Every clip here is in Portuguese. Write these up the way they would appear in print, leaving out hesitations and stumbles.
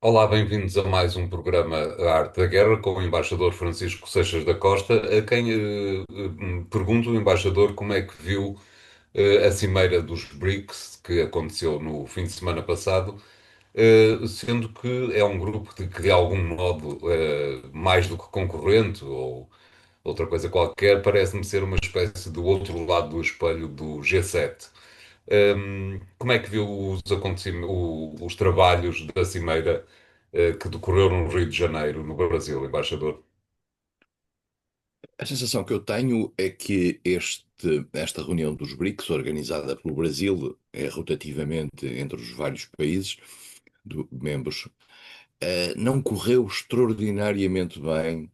Olá, bem-vindos a mais um programa A Arte da Guerra com o embaixador Francisco Seixas da Costa, a quem pergunto, o embaixador, como é que viu a cimeira dos BRICS, que aconteceu no fim de semana passado, sendo que é um grupo que, de algum modo, mais do que concorrente ou outra coisa qualquer, parece-me ser uma espécie do outro lado do espelho do G7. Como é que viu os trabalhos da Cimeira que decorreu no Rio de Janeiro, no Brasil, embaixador? A sensação que eu tenho é que esta reunião dos BRICS, organizada pelo Brasil, é rotativamente entre os vários países membros, não correu extraordinariamente bem,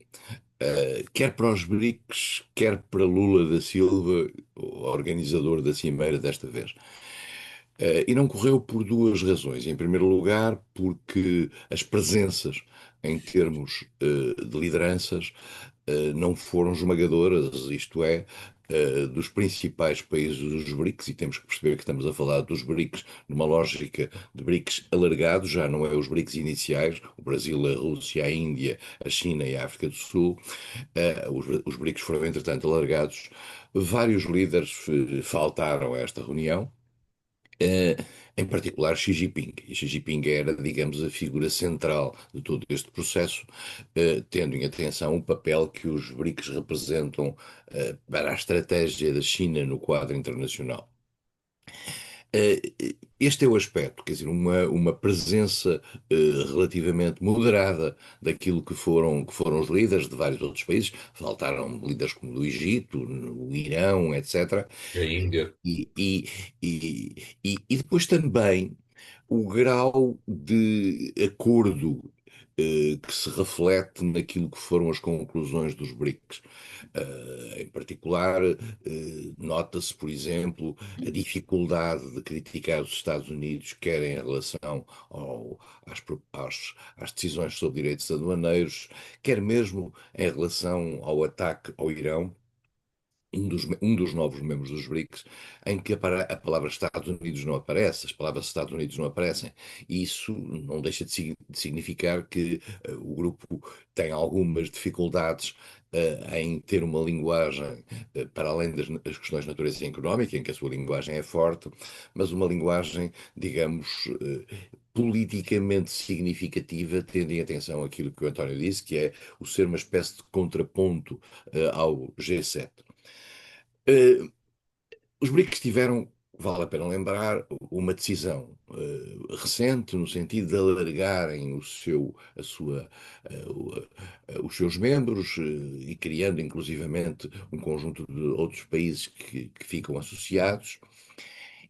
quer para os BRICS, quer para Lula da Silva, o organizador da cimeira desta vez. E não correu por duas razões. Em primeiro lugar, porque as presenças em termos de lideranças não foram esmagadoras, isto é, dos principais países dos BRICS, e temos que perceber que estamos a falar dos BRICS numa lógica de BRICS alargados, já não é os BRICS iniciais, o Brasil, a Rússia, a Índia, a China e a África do Sul. Os BRICS foram, entretanto, alargados. Vários líderes faltaram a esta reunião, eh, em particular Xi Jinping. E Xi Jinping era, digamos, a figura central de todo este processo, tendo em atenção o papel que os BRICS representam para a estratégia da China no quadro internacional. Eh, Este é o aspecto, quer dizer, uma presença relativamente moderada daquilo que foram os líderes de vários outros países. Faltaram líderes como do Egito, o Irão, etc. A Índia. E, e, e depois também o grau de acordo que se reflete naquilo que foram as conclusões dos BRICS. Em particular, nota-se, por exemplo, a dificuldade de criticar os Estados Unidos, quer em relação às decisões sobre direitos aduaneiros, quer mesmo em relação ao ataque ao Irão, um dos novos membros dos BRICS, em que a palavra Estados Unidos não aparece, as palavras Estados Unidos não aparecem. E isso não deixa de significar que o grupo tem algumas dificuldades em ter uma linguagem, para além das questões de natureza económica, em que a sua linguagem é forte, mas uma linguagem, digamos, politicamente significativa, tendo em atenção aquilo que o António disse, que é o ser uma espécie de contraponto ao G7. Eh, os BRICS tiveram, vale a pena lembrar, uma decisão recente no sentido de alargarem os seus membros e criando inclusivamente um conjunto de outros países que ficam associados.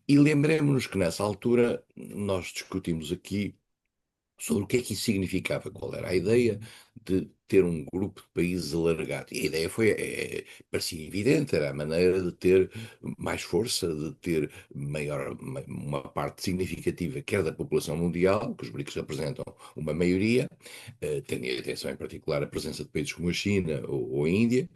E lembremos-nos que nessa altura nós discutimos aqui sobre o que é que isso significava, qual era a ideia de ter um grupo de países alargado. E a ideia parecia evidente, era a maneira de ter mais força, de ter uma parte significativa, quer da população mundial, que os BRICS representam uma maioria, tendo em atenção em particular a presença de países como a China ou a Índia,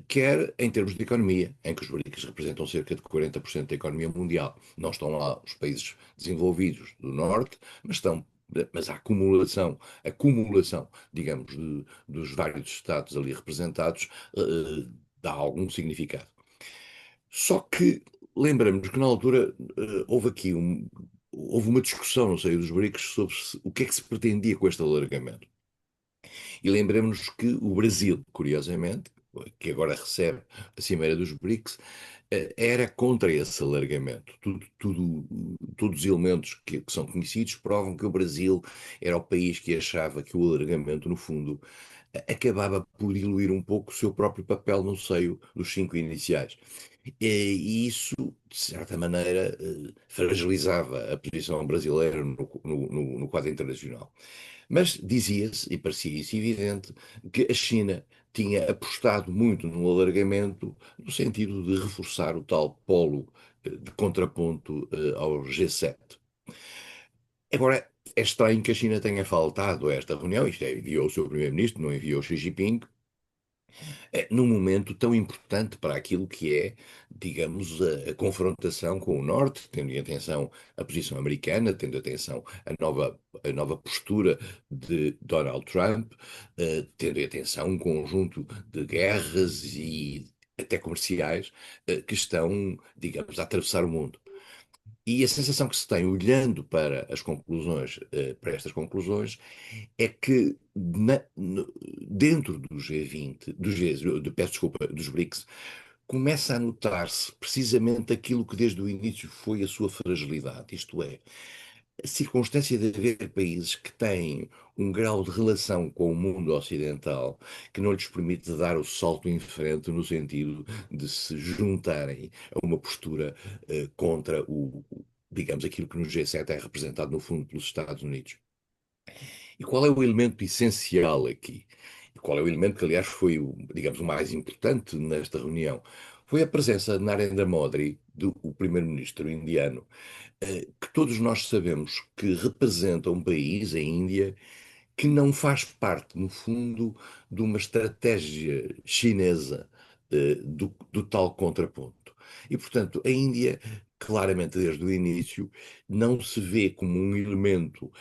quer em termos de economia, em que os BRICS representam cerca de 40% da economia mundial. Não estão lá os países desenvolvidos do Norte, mas a acumulação, digamos, dos vários Estados ali representados, dá algum significado. Só que lembramos que na altura houve uma discussão no seio dos BRICS sobre o que é que se pretendia com este alargamento. E lembremos que o Brasil, curiosamente, que agora recebe a Cimeira dos BRICS, era contra esse alargamento. Todos os elementos que são conhecidos provam que o Brasil era o país que achava que o alargamento, no fundo, acabava por diluir um pouco o seu próprio papel no seio dos cinco iniciais. E isso, de certa maneira, fragilizava a posição brasileira no quadro internacional. Mas dizia-se, e parecia isso evidente, que a China tinha apostado muito no alargamento no sentido de reforçar o tal polo de contraponto ao G7. Agora, é estranho que a China tenha faltado a esta reunião, isto é, enviou o seu primeiro-ministro, não enviou Xi Jinping, num momento tão importante para aquilo que é, digamos, a confrontação com o Norte, tendo em atenção a posição americana, tendo em atenção a nova postura de Donald Trump, tendo em atenção um conjunto de guerras e até comerciais que estão, digamos, a atravessar o mundo. E a sensação que se tem olhando para as conclusões, para estas conclusões, é que dentro do G20, peço desculpa, dos BRICS, começa a notar-se precisamente aquilo que desde o início foi a sua fragilidade, isto é, a circunstância de haver países que têm um grau de relação com o mundo ocidental que não lhes permite dar o salto em frente no sentido de se juntarem a uma postura contra digamos, aquilo que no G7 é representado no fundo pelos Estados Unidos. E qual é o elemento essencial aqui? E qual é o elemento que, aliás, foi, digamos, o mais importante nesta reunião? Foi a presença de Narendra Modi, o primeiro-ministro indiano, que todos nós sabemos que representa um país, a Índia, que não faz parte, no fundo, de uma estratégia chinesa do tal contraponto. E, portanto, a Índia, claramente desde o início, não se vê como um elemento,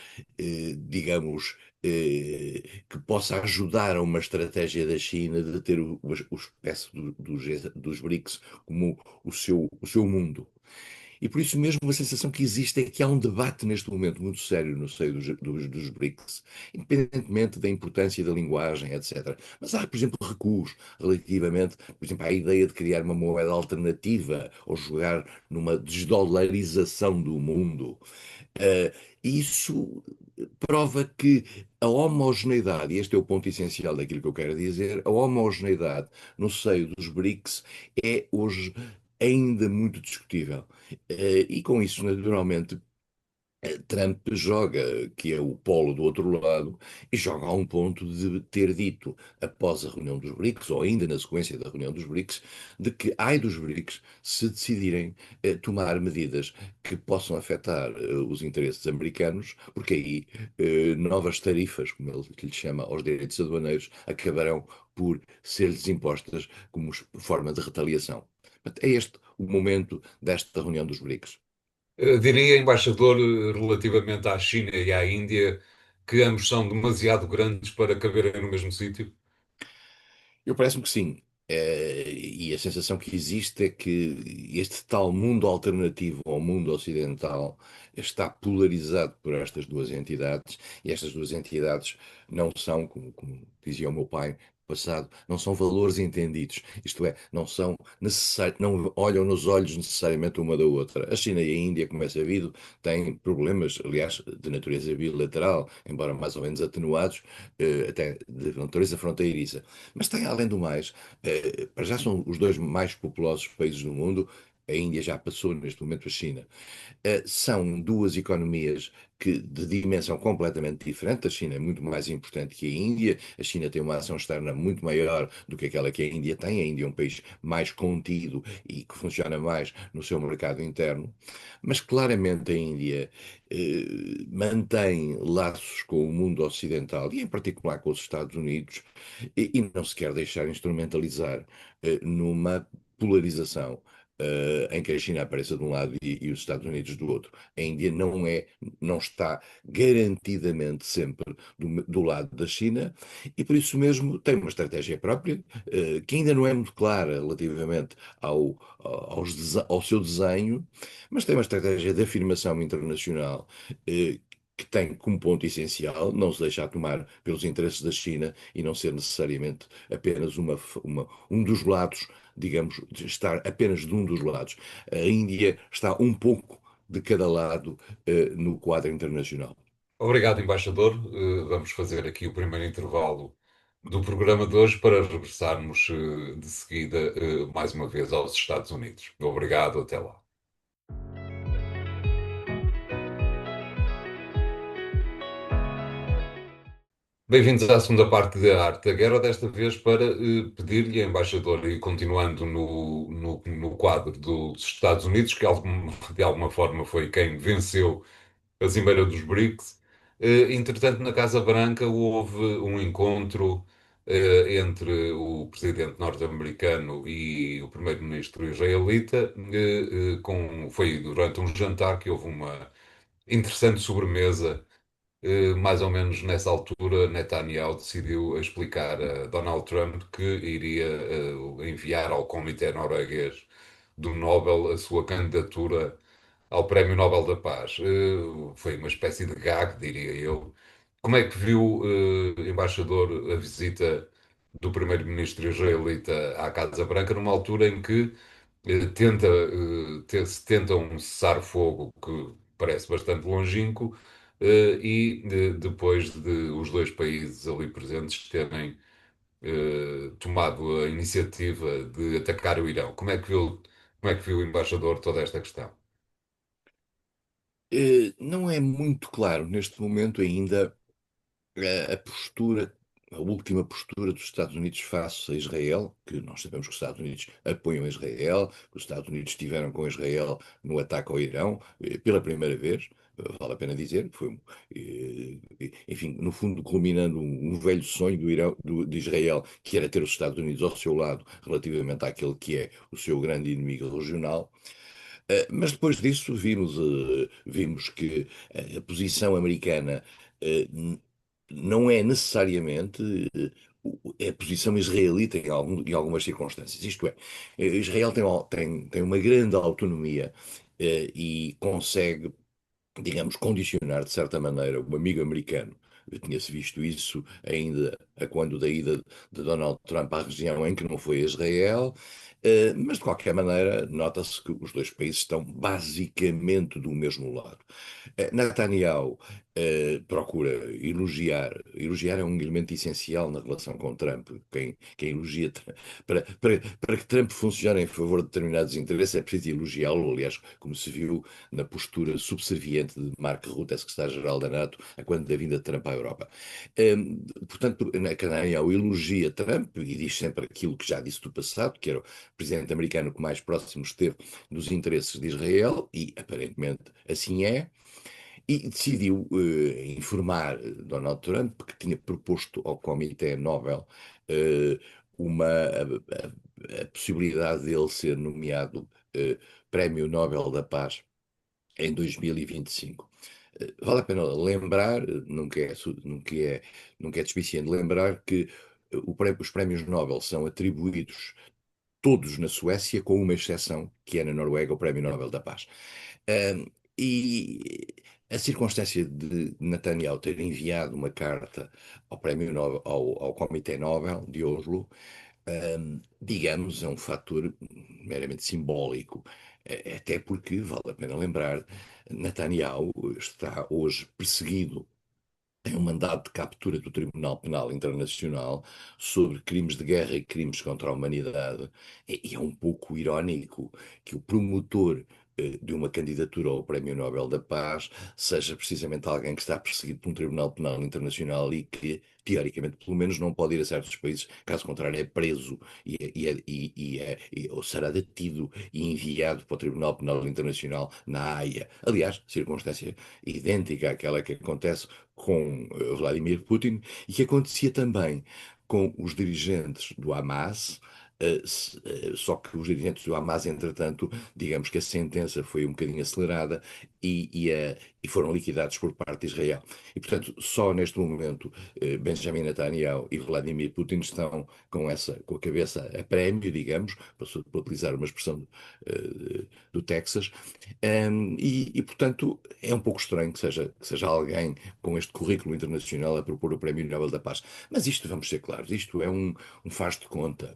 digamos, que possa ajudar a uma estratégia da China de ter o espécie dos BRICS como o seu mundo. E por isso mesmo a sensação que existe é que há um debate neste momento muito sério no seio dos BRICS, independentemente da importância da linguagem, etc. Mas há, por exemplo, recuos relativamente, por exemplo, à ideia de criar uma moeda alternativa ou jogar numa desdolarização do mundo. Isso prova que a homogeneidade, e este é o ponto essencial daquilo que eu quero dizer, a homogeneidade no seio dos BRICS é hoje ainda muito discutível. E com isso, naturalmente, Trump joga, que é o polo do outro lado, e joga a um ponto de ter dito, após a reunião dos BRICS, ou ainda na sequência da reunião dos BRICS, de que ai dos BRICS se decidirem tomar medidas que possam afetar os interesses americanos, porque aí novas tarifas, como ele lhe chama, aos direitos aduaneiros, acabarão por ser-lhes impostas como forma de retaliação. Portanto, é este o momento desta reunião dos BRICS. Diria, embaixador, relativamente à China e à Índia, que ambos são demasiado grandes para caberem no mesmo sítio. Eu parece-me que sim. E a sensação que existe é que este tal mundo alternativo ao mundo ocidental está polarizado por estas duas entidades, e estas duas entidades não são, como dizia o meu pai no passado, não são valores entendidos, isto é, não olham nos olhos necessariamente uma da outra. A China e a Índia, como é sabido, têm problemas, aliás, de natureza bilateral, embora mais ou menos atenuados, até de natureza fronteiriça. Mas tem, além do mais, para já são os dois mais populosos países do mundo. A Índia já passou neste momento a China. São duas economias de dimensão completamente diferente. A China é muito mais importante que a Índia. A China tem uma ação externa muito maior do que aquela que a Índia tem. A Índia é um país mais contido e que funciona mais no seu mercado interno. Mas claramente a Índia mantém laços com o mundo ocidental e, em particular, com os Estados Unidos, e não se quer deixar instrumentalizar numa polarização em que a China apareça de um lado e os Estados Unidos do outro. A Índia não está garantidamente sempre do lado da China e por isso mesmo tem uma estratégia própria que ainda não é muito clara relativamente ao seu desenho, mas tem uma estratégia de afirmação internacional que tem como ponto essencial não se deixar tomar pelos interesses da China e não ser necessariamente apenas um dos lados, digamos, de estar apenas de um dos lados. A Índia está um pouco de cada lado no quadro internacional. Obrigado, embaixador. Vamos fazer aqui o primeiro intervalo do programa de hoje para regressarmos de seguida mais uma vez aos Estados Unidos. Obrigado, até lá. Bem-vindos à segunda parte da Arte da Guerra, desta vez para pedir-lhe, embaixador, e continuando no quadro dos Estados Unidos, que de alguma forma foi quem venceu a Cimeira dos BRICS. Entretanto, na Casa Branca houve um encontro entre o presidente norte-americano e o primeiro-ministro israelita. Foi durante um jantar que houve uma interessante sobremesa. Mais ou menos nessa altura, Netanyahu decidiu explicar a Donald Trump que iria enviar ao Comitê Norueguês do Nobel a sua candidatura ao Prémio Nobel da Paz. Foi uma espécie de gag, diria eu. Como é que viu, embaixador, a visita do primeiro-ministro israelita à Casa Branca numa altura em que se tenta um cessar-fogo que parece bastante longínquo, depois de os dois países ali presentes terem tomado a iniciativa de atacar o Irão? Como é que viu o embaixador toda esta questão? Não é muito claro neste momento ainda a postura, a última postura dos Estados Unidos face a Israel, que nós sabemos que os Estados Unidos apoiam Israel, que os Estados Unidos estiveram com Israel no ataque ao Irão, pela primeira vez, vale a pena dizer, foi, enfim, no fundo, culminando um velho sonho do Irão, de Israel, que era ter os Estados Unidos ao seu lado relativamente àquele que é o seu grande inimigo regional. Mas depois disso vimos que a posição americana uh, não é necessariamente a posição israelita em algumas circunstâncias. Isto é, Israel tem uma grande autonomia e consegue, digamos, condicionar de certa maneira o amigo americano. Tinha-se visto isso ainda a quando da ida de Donald Trump à região em que não foi Israel, mas de qualquer maneira nota-se que os dois países estão basicamente do mesmo lado. Netanyahu procura elogiar é um elemento essencial na relação com Trump. Quem elogia, para que Trump funcione em favor de determinados interesses é preciso elogiá-lo, aliás, como se viu na postura subserviente de Mark Rutte, secretário-geral da NATO, a quando da vinda de Trump à Europa. Portanto, Netanyahu elogia Trump e diz sempre aquilo que já disse do passado, que era o presidente americano que mais próximo esteve dos interesses de Israel, e aparentemente assim é. E decidiu informar Donald Trump que tinha proposto ao Comitê Nobel eh, a possibilidade de ele ser nomeado Prémio Nobel da Paz em 2025. Vale a pena lembrar, nunca é despiciente lembrar que os prémios Nobel são atribuídos todos na Suécia, com uma exceção, que é na Noruega, o Prémio Nobel da Paz. Um, e a circunstância de Netanyahu ter enviado uma carta ao Prémio Nobel, ao Comitê Nobel de Oslo, digamos, é um fator meramente simbólico, até porque, vale a pena lembrar, Netanyahu está hoje perseguido, tem um mandato de captura do Tribunal Penal Internacional sobre crimes de guerra e crimes contra a humanidade. E é um pouco irónico que o promotor de uma candidatura ao Prémio Nobel da Paz seja precisamente alguém que está perseguido por um Tribunal Penal Internacional e que, teoricamente, pelo menos não pode ir a certos países, caso contrário, é preso ou será detido e enviado para o Tribunal Penal Internacional na Haia. Aliás, circunstância idêntica àquela que acontece com Vladimir Putin e que acontecia também com os dirigentes do Hamas. Só que os dirigentes do Hamas, entretanto, digamos que a sentença foi um bocadinho acelerada e foram liquidados por parte de Israel. E, portanto, só neste momento Benjamin Netanyahu e Vladimir Putin estão com a cabeça a prémio, digamos, para utilizar uma expressão do Texas, portanto, é um pouco estranho que seja alguém com este currículo internacional a propor o Prémio Nobel da Paz. Mas isto, vamos ser claros, isto é um faz de conta.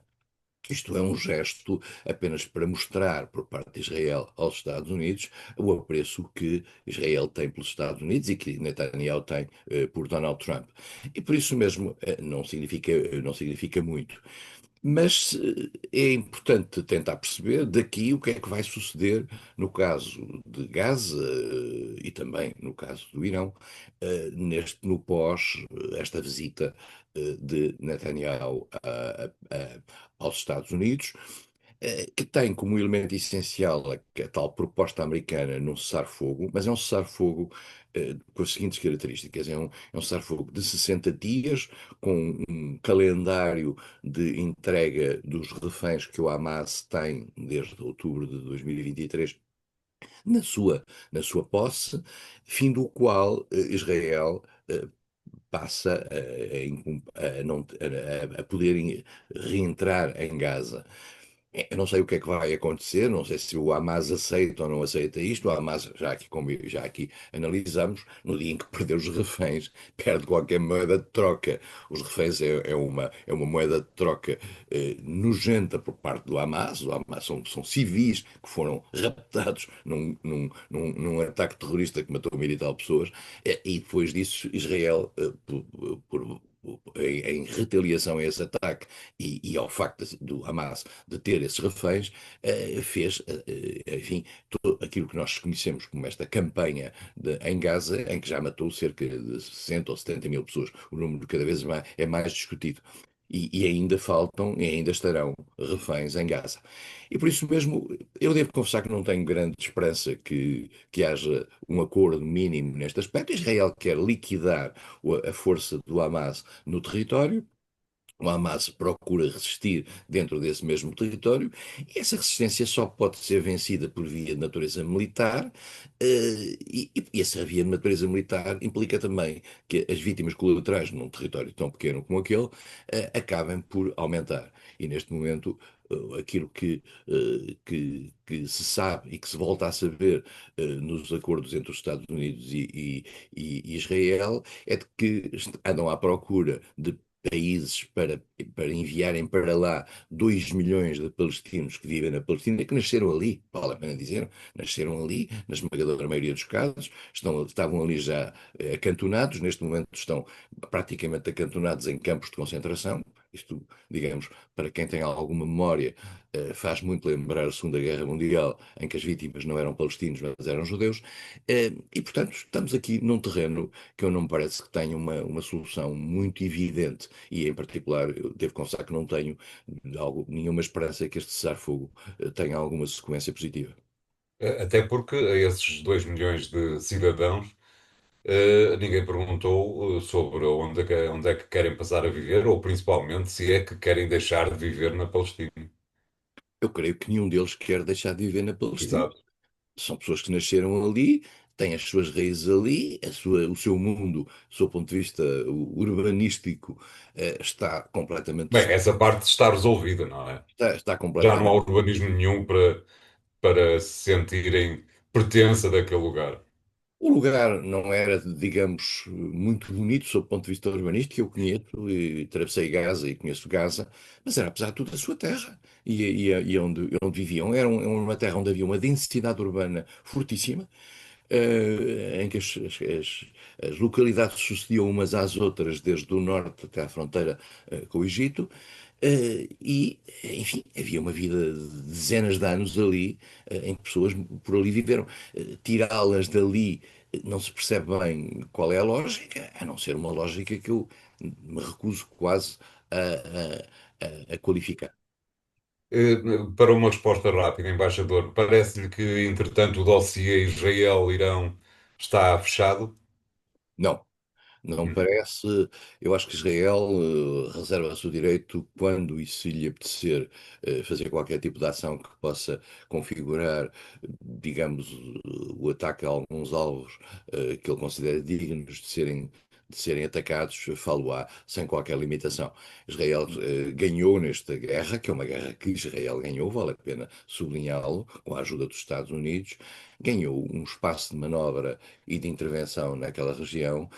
Isto é um gesto apenas para mostrar por parte de Israel aos Estados Unidos o apreço que Israel tem pelos Estados Unidos e que Netanyahu tem por Donald Trump. E por isso mesmo não significa muito. Mas é importante tentar perceber daqui o que é que vai suceder no caso de Gaza e também no caso do Irão, no pós esta visita de Netanyahu aos Estados Unidos. que tem como elemento essencial a tal proposta americana num cessar-fogo, mas é um cessar-fogo com as seguintes características: é um cessar-fogo de 60 dias, com um calendário de entrega dos reféns que o Hamas tem desde outubro de 2023 na sua, na sua posse, fim do qual Israel passa a poder reentrar em Gaza. Eu não sei o que é que vai acontecer, não sei se o Hamas aceita ou não aceita isto. O Hamas, já aqui analisamos, no dia em que perdeu os reféns, perde qualquer moeda de troca. Os reféns é uma moeda de troca nojenta por parte do Hamas. O Hamas são civis que foram raptados num ataque terrorista que matou mil e tal pessoas. E depois disso, Israel, em retaliação a esse ataque e ao facto do Hamas de ter esses reféns, fez, enfim, aquilo que nós conhecemos como esta campanha em Gaza, em que já matou cerca de 60 ou 70 mil pessoas. O número cada vez é mais discutido. E ainda faltam, e ainda estarão reféns em Gaza. E por isso mesmo, eu devo confessar que não tenho grande esperança que haja um acordo mínimo neste aspecto. Israel quer liquidar a força do Hamas no território. O Hamas procura resistir dentro desse mesmo território e essa resistência só pode ser vencida por via de natureza militar, e essa via de natureza militar implica também que as vítimas colaterais num território tão pequeno como aquele acabem por aumentar. E neste momento, aquilo que se sabe e que se volta a saber nos acordos entre os Estados Unidos e Israel é de que andam à procura de países para enviarem para lá 2 milhões de palestinos que vivem na Palestina, que nasceram ali, vale a pena dizer, nasceram ali, na esmagadora maioria dos casos, estavam ali já acantonados, neste momento estão praticamente acantonados em campos de concentração. Isto, digamos, para quem tem alguma memória, faz muito lembrar a Segunda Guerra Mundial, em que as vítimas não eram palestinos, mas eram judeus. E, portanto, estamos aqui num terreno que eu não me parece que tenha uma solução muito evidente e, em particular, eu devo confessar que não tenho nenhuma esperança que este cessar-fogo tenha alguma sequência positiva. Até porque a esses 2 milhões de cidadãos, ninguém perguntou sobre onde é que querem passar a viver, ou principalmente se é que querem deixar de viver na Palestina. Eu creio que nenhum deles quer deixar de viver na Palestina. Exato. São pessoas que nasceram ali, têm as suas raízes ali, o seu mundo, do seu ponto de vista urbanístico, está Bem, completamente, essa parte está resolvida, não é? está Já não há completamente. urbanismo nenhum para se sentirem pertença daquele lugar. O lugar não era, digamos, muito bonito sob o ponto de vista urbanístico. Eu conheço e atravessei Gaza e conheço Gaza, mas era, apesar de tudo, a sua terra. E onde viviam era uma terra onde havia uma densidade urbana fortíssima, em que as localidades sucediam umas às outras, desde o norte até à fronteira com o Egito. E, enfim, havia uma vida de dezenas de anos ali, em que pessoas por ali viveram. Tirá-las dali, não se percebe bem qual é a lógica, a não ser uma lógica que eu me recuso quase a qualificar. Para uma resposta rápida, embaixador, parece-lhe que, entretanto, o dossiê Israel-Irão está fechado? Não. Não me parece. Eu acho que Israel reserva-se o direito, quando e se lhe apetecer, fazer qualquer tipo de ação que possa configurar, digamos, o ataque a alguns alvos que ele considera dignos de serem atacados, falo-á sem qualquer limitação. Israel ganhou nesta guerra, que é uma guerra que Israel ganhou, vale a pena sublinhá-lo, com a ajuda dos Estados Unidos, ganhou um espaço de manobra e de intervenção naquela região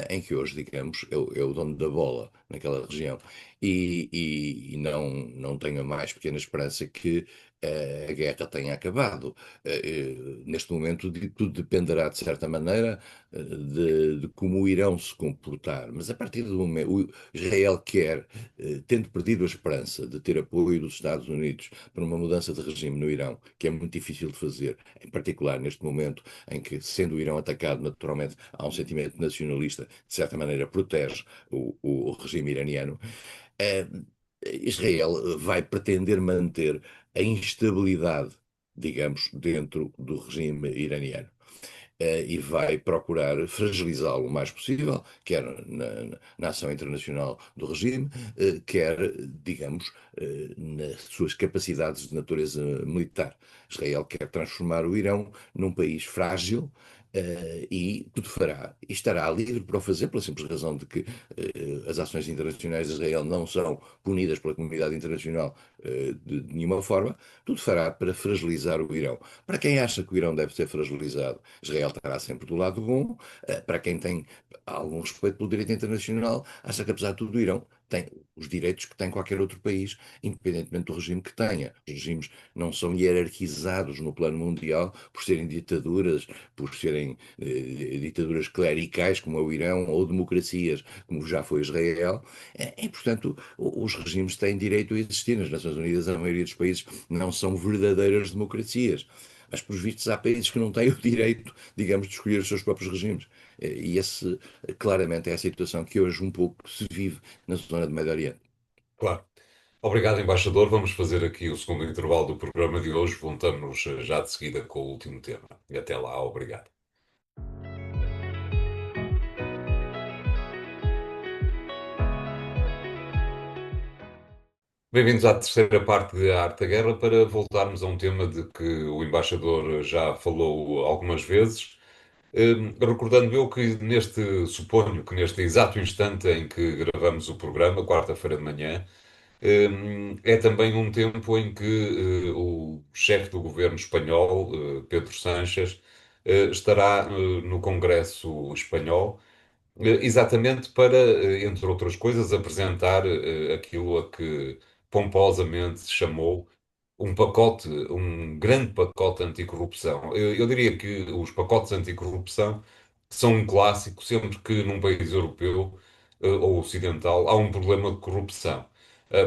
em que hoje, digamos, é o dono da bola naquela região. E não tenho a mais pequena esperança que a guerra tenha acabado. Neste momento, tudo dependerá, de certa maneira, de como o Irão se comportar. Mas a partir do momento, Israel quer, tendo perdido a esperança de ter apoio dos Estados Unidos para uma mudança de regime no Irão, que é muito difícil de fazer, em particular neste momento em que, sendo o Irão atacado, naturalmente há um sentimento nacionalista, de certa maneira protege o regime iraniano. eh, Israel vai pretender manter a instabilidade, digamos, dentro do regime iraniano. E vai procurar fragilizá-lo o mais possível, quer na ação internacional do regime, quer, digamos, nas suas capacidades de natureza militar. Israel quer transformar o Irão num país frágil. E tudo fará, e estará livre para o fazer, pela simples razão de que as ações internacionais de Israel não são punidas pela comunidade internacional de nenhuma forma, tudo fará para fragilizar o Irão. Para quem acha que o Irão deve ser fragilizado, Israel estará sempre do lado bom. Para quem tem algum respeito pelo direito internacional, acha que, apesar de tudo, o Irão tem os direitos que tem qualquer outro país, independentemente do regime que tenha. Os regimes não são hierarquizados no plano mundial por serem ditaduras, por serem ditaduras clericais, como é o Irão, ou democracias, como já foi Israel. Portanto, os regimes têm direito a existir. Nas Nações Unidas, a maioria dos países não são verdadeiras democracias. Mas, por vistos, há países que não têm o direito, digamos, de escolher os seus próprios regimes. E esse, claramente, é a situação que hoje um pouco se vive na zona do Médio Oriente. Claro. Obrigado, embaixador. Vamos fazer aqui o segundo intervalo do programa de hoje. Voltamos já de seguida com o último tema. E até lá, obrigado. Bem-vindos à terceira parte de A Arte da Guerra para voltarmos a um tema de que o embaixador já falou algumas vezes. Recordando eu que suponho que neste exato instante em que gravamos o programa, quarta-feira de manhã, é também um tempo em que o chefe do governo espanhol, Pedro Sánchez, estará no Congresso espanhol, exatamente para, entre outras coisas, apresentar aquilo a que pomposamente se chamou um grande pacote anticorrupção. Eu diria que os pacotes anticorrupção são um clássico sempre que num país europeu ou ocidental há um problema de corrupção.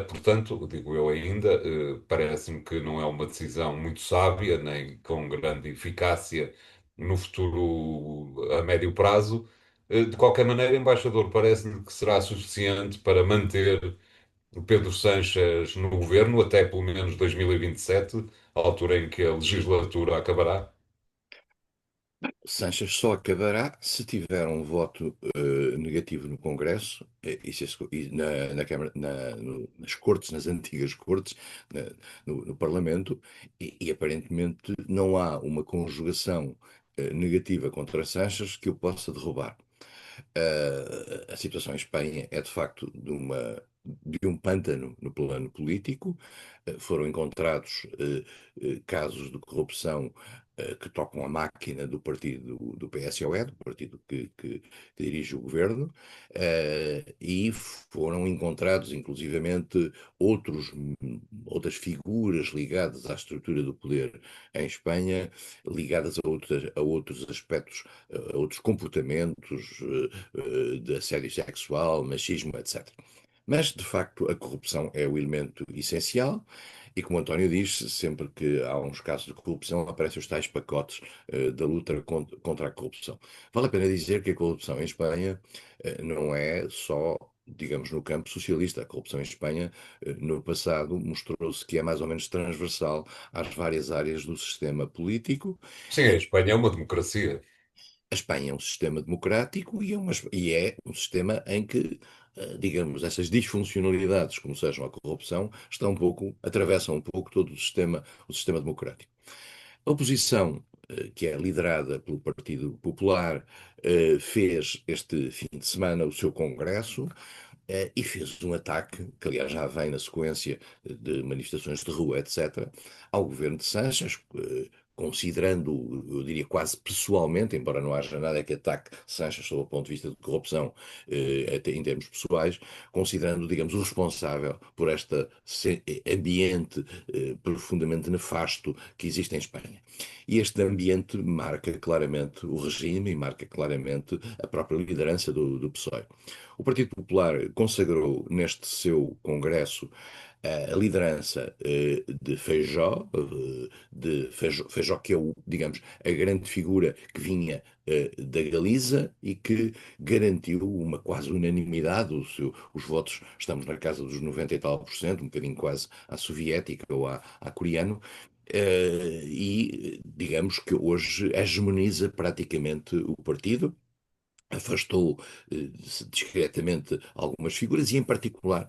Portanto, digo eu ainda, parece-me que não é uma decisão muito sábia, nem com grande eficácia no futuro a médio prazo. De qualquer maneira, embaixador, parece-lhe que será suficiente para manter o Pedro Sánchez no governo até pelo menos 2027, a altura em que a legislatura acabará. Sanches só acabará se tiver um voto negativo no Congresso e na Câmara, nas cortes, nas antigas cortes, no Parlamento, e aparentemente não há uma conjugação negativa contra Sanches que o possa derrubar. A situação em Espanha é de facto de um pântano no plano político. Foram encontrados casos de corrupção que tocam a máquina do partido do PSOE, do partido que dirige o governo, e foram encontrados inclusivamente outros, outras figuras ligadas à estrutura do poder em Espanha, ligadas a outros aspectos, a outros comportamentos de assédio sexual, machismo, etc. Mas, de facto, a corrupção é o elemento essencial e, como António diz, sempre que há uns casos de corrupção, aparecem os tais pacotes da luta contra a corrupção. Vale a pena dizer que a corrupção em Espanha não é só, digamos, no campo socialista. A corrupção em Espanha, no passado, mostrou-se que é mais ou menos transversal às várias áreas do sistema político. Sim, a Espanha é uma democracia. A Espanha é um sistema democrático e é um sistema em que, digamos, essas disfuncionalidades, como sejam a corrupção, atravessam um pouco todo o sistema democrático. A oposição, que é liderada pelo Partido Popular, fez este fim de semana o seu congresso, e fez um ataque, que aliás já vem na sequência de manifestações de rua, etc., ao governo de Sanches, considerando, eu diria quase pessoalmente, embora não haja nada que ataque Sanches sob o ponto de vista de corrupção, até em termos pessoais, considerando, digamos, o responsável por este ambiente profundamente nefasto que existe em Espanha. E este ambiente marca claramente o regime e marca claramente a própria liderança do PSOE. O Partido Popular consagrou neste seu congresso a liderança Feijó, que é o, digamos, a grande figura que vinha da Galiza e que garantiu uma quase unanimidade, os votos, estamos na casa dos 90 e tal por cento, um bocadinho quase à soviética ou à coreano, e digamos que hoje hegemoniza praticamente o partido, afastou discretamente algumas figuras e, em particular,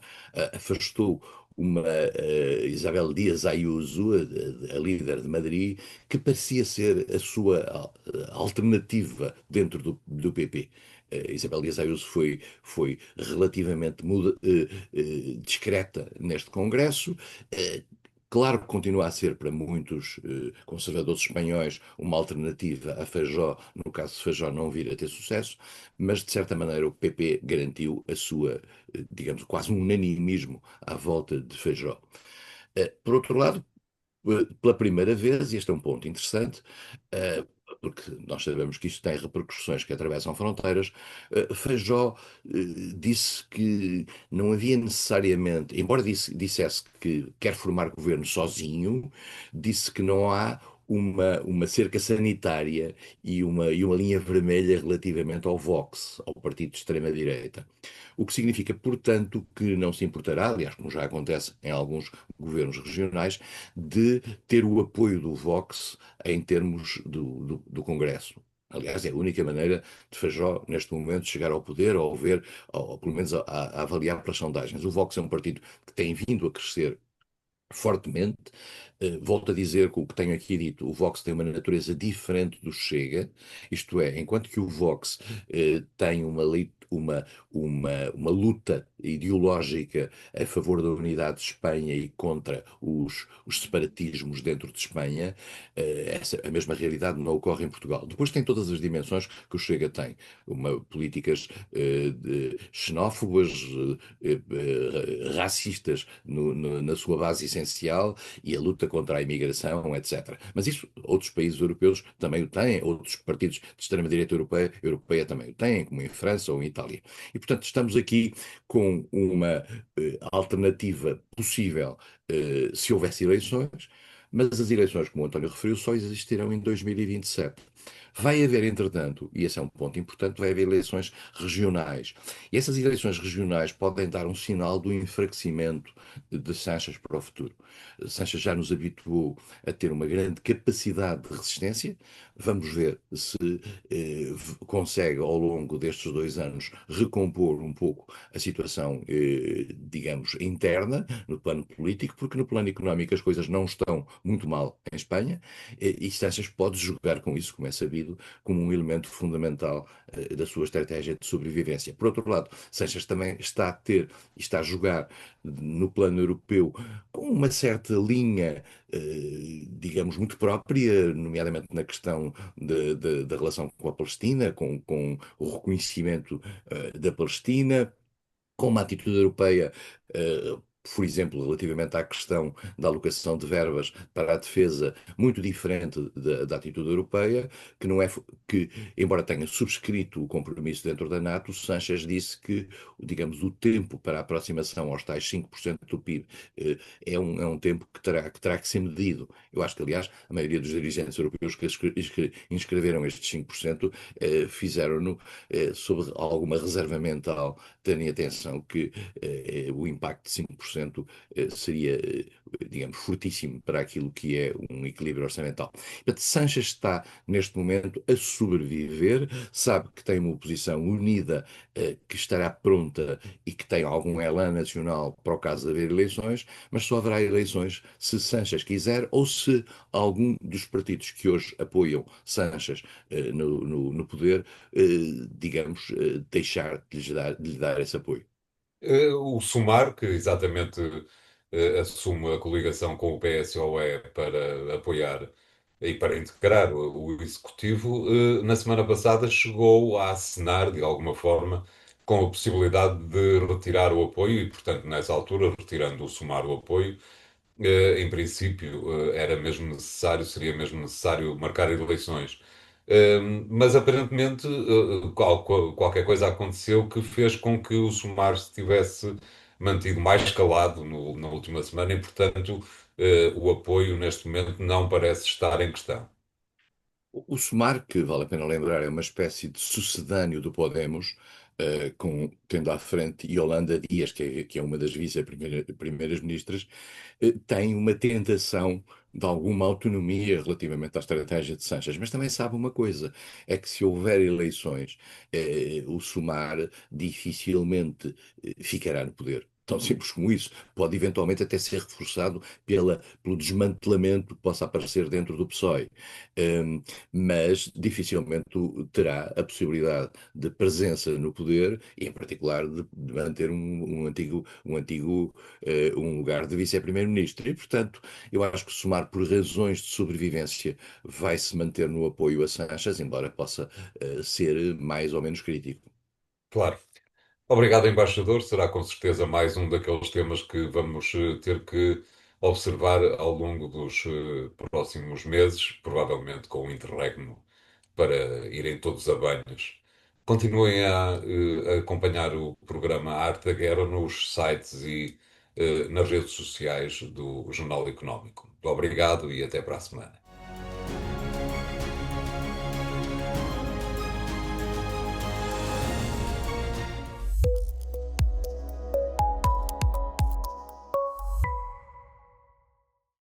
afastou uma Isabel Díaz Ayuso, a líder de Madrid, que parecia ser a sua alternativa dentro do PP. Isabel Díaz Ayuso foi relativamente discreta neste Congresso. eh, Claro que continua a ser para muitos conservadores espanhóis uma alternativa a Feijó, no caso de Feijó não vir a ter sucesso, mas de certa maneira o PP garantiu a sua, digamos, quase um unanimismo à volta de Feijó. Por outro lado, pela primeira vez, e este é um ponto interessante, eh, porque nós sabemos que isto tem repercussões que atravessam fronteiras, Feijó disse que não havia necessariamente, embora dissesse que quer formar governo sozinho, disse que não há uma cerca sanitária e uma linha vermelha relativamente ao Vox, ao partido de extrema-direita. O que significa, portanto, que não se importará, aliás, como já acontece em alguns governos regionais, de ter o apoio do Vox em termos do Congresso. Aliás, é a única maneira de Feijó, neste momento, chegar ao poder ou ver, ou pelo menos a avaliar pelas sondagens. O Vox é um partido que tem vindo a crescer fortemente. Volto a dizer que o que tenho aqui dito, o Vox tem uma natureza diferente do Chega, isto é, enquanto que o Vox tem uma luta ideológica a favor da unidade de Espanha e contra os separatismos dentro de Espanha, a mesma realidade não ocorre em Portugal. Depois tem todas as dimensões que o Chega tem, políticas xenófobas, racistas na sua base essencial e a luta contra a imigração, etc. Mas isso outros países europeus também o têm, outros partidos de extrema-direita europeia também o têm, como em França ou em Itália. E, portanto, estamos aqui com uma alternativa possível se houvesse eleições, mas as eleições, como o António referiu, só existirão em 2027. Vai haver, entretanto, e esse é um ponto importante, vai haver eleições regionais. E essas eleições regionais podem dar um sinal do enfraquecimento de Sanches para o futuro. Sanches já nos habituou a ter uma grande capacidade de resistência. Vamos ver se consegue, ao longo destes 2 anos, recompor um pouco a situação, digamos, interna, no plano político, porque no plano económico as coisas não estão muito mal em Espanha, e Sanches pode jogar com isso, como é sabido, como um elemento fundamental da sua estratégia de sobrevivência. Por outro lado, Sanches também está a ter e está a jogar no plano europeu com uma certa linha, digamos, muito própria, nomeadamente na questão da relação com a Palestina, com o reconhecimento da Palestina, com uma atitude europeia, por exemplo, relativamente à questão da alocação de verbas para a defesa, muito diferente da atitude europeia, que não é que, embora tenha subscrito o compromisso dentro da NATO, Sanchez disse que, digamos, o tempo para a aproximação aos tais 5% do PIB é um tempo que terá que ser medido. Eu acho que, aliás, a maioria dos dirigentes europeus que inscreveram estes 5% fizeram-no sob alguma reserva mental, tendo em atenção que o impacto de 5% seria, digamos, fortíssimo para aquilo que é um equilíbrio orçamental. Portanto, Sanches está, neste momento, a sobreviver, sabe que tem uma oposição unida, que estará pronta e que tem algum elan nacional para o caso de haver eleições, mas só haverá eleições se Sanches quiser ou se algum dos partidos que hoje apoiam Sanches no poder, digamos, deixar de lhe dar esse apoio. O Sumar, que exatamente assume a coligação com o PSOE para apoiar e para integrar o Executivo, na semana passada chegou a acenar, de alguma forma, com a possibilidade de retirar o apoio e, portanto, nessa altura, retirando o Sumar o apoio, em princípio, era mesmo necessário, seria mesmo necessário marcar eleições. Mas aparentemente qualquer coisa aconteceu que fez com que o Sumar estivesse mantido mais calado na última semana e, portanto, o apoio neste momento não parece estar em questão. O SUMAR, que vale a pena lembrar, é uma espécie de sucedâneo do Podemos, tendo à frente Yolanda Dias, que é uma das vice-primeiras ministras, tem uma tentação de alguma autonomia relativamente à estratégia de Sanches. Mas também sabe uma coisa, é que se houver eleições, o SUMAR dificilmente ficará no poder. Tão simples como isso. Pode eventualmente até ser reforçado pelo desmantelamento que possa aparecer dentro do PSOE. Mas dificilmente terá a possibilidade de presença no poder e, em particular, de manter um lugar de vice-primeiro-ministro. E, portanto, eu acho que somar por razões de sobrevivência vai se manter no apoio a Sanches, embora possa ser mais ou menos crítico. Claro. Obrigado, embaixador. Será com certeza mais um daqueles temas que vamos ter que observar ao longo dos próximos meses, provavelmente com o interregno para irem todos a banhos. Continuem a acompanhar o programa Arte da Guerra nos sites e nas redes sociais do Jornal Económico. Obrigado e até para a semana.